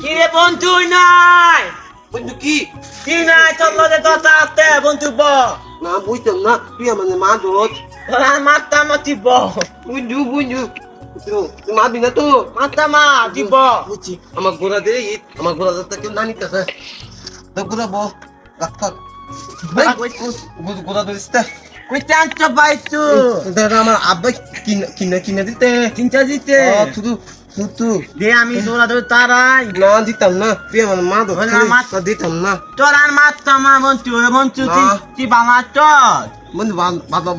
কি রে বন্ধু নাই বন্ধু কি কি নাই চলো রে কথা আছে বন্ধু ব না বুঝতাম না তুই আমার মা দোত মাতা মাতি ব বুঝু বুঝু তুই মা বিনা তো মাতা মা দিব বুঝছি আমার গোড়া দে আমার গোড়া দে কেউ নানি কাছে তো গোড়া ব রাখা গোড়া দিস কই চাঞ্চ পাইছু দাদা আমার আব্বা কিনা দিতে চিন্তা দিতে শুধু শুধু দে আমি দৌড়া দৌড় তারাই না দিতাম না তুই আমার মা দো দিতাম না তোর আর মাতা মা বন্ধু বন্ধু কি বাবা চল বন্ধু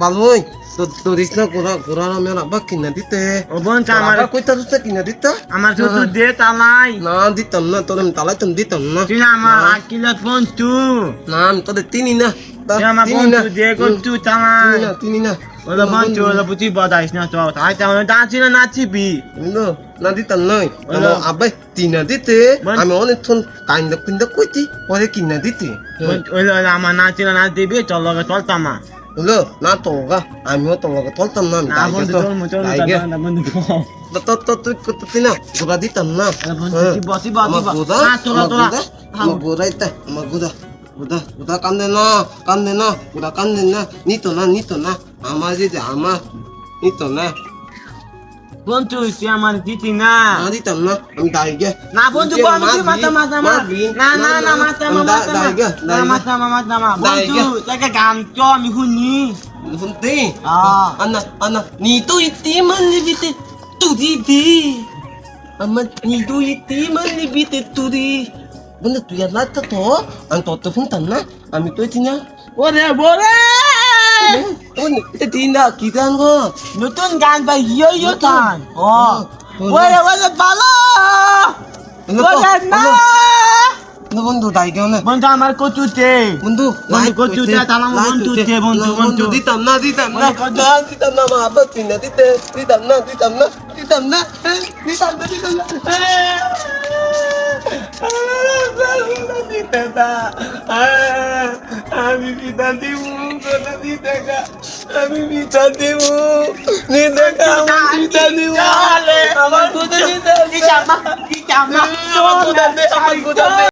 ভালোই তো তোরিস না গোড়া আমার আব্বা কিনা দিতে ও বন্ধু আমার কইতা দিতে কিনা দিতে আমার শুধু দে তালাই না দিতাম না তোর আমি তালাইতাম দিতাম না তুই আমার আকিলত বন্ধু না আমি তোদের তিনি না তুই আমার বন্ধু দে বন্ধু তালাই তিনি না ওলা বন্ধু ওলা বুঝি বদাইস না তো তাই তাহলে নাচি না নাচিবি না দিতাম নয় আমার আব্বাই তিনা দিতে আমি অনেকক্ষণ কাইন্দা কিন্দা কইতি পরে কিনা দিতে ওলা আমার নাচি না নাচ দিবি চল লগে চলতাম হলো না তোগা আমিও তোকে চলতাম না না বন্ধু চল বন্ধু তুই না গোড়া দিতাম না আমার গোড়া কান্দে না গোড়া কান্দে না নিত না আমার যদি আমার নিত না বন্ধু তুই আমার দিতি না দিতাম না আমি দাই গে না বন্ধু আমি মাতা মাতা না না না মাতা মাতা বন্ধু তাকে গান তো আমি শুনি শুনতে আন্না নি তো ইতি মানে বিতে তুদি দি আমার নি তো ইতি মানে বিতে তুদি বন্ধু তুই আর লাগতো তো আমি তো শুনতাম না আমি তো চিনা ওরে বরে তিনটা কি গান গো নতুন গান ভাই ইয়ো গান ও ওরে ওরে ভালো ওরে না বন্ধু দাই গেও না বন্ধু আমার কচুতে বন্ধু কচুতে তালা বন্ধুতে বন্ধু দিতাম না মা আব্বা তুই না দিতাম না আমি পিতা দিব আমি পিতা দিব আমার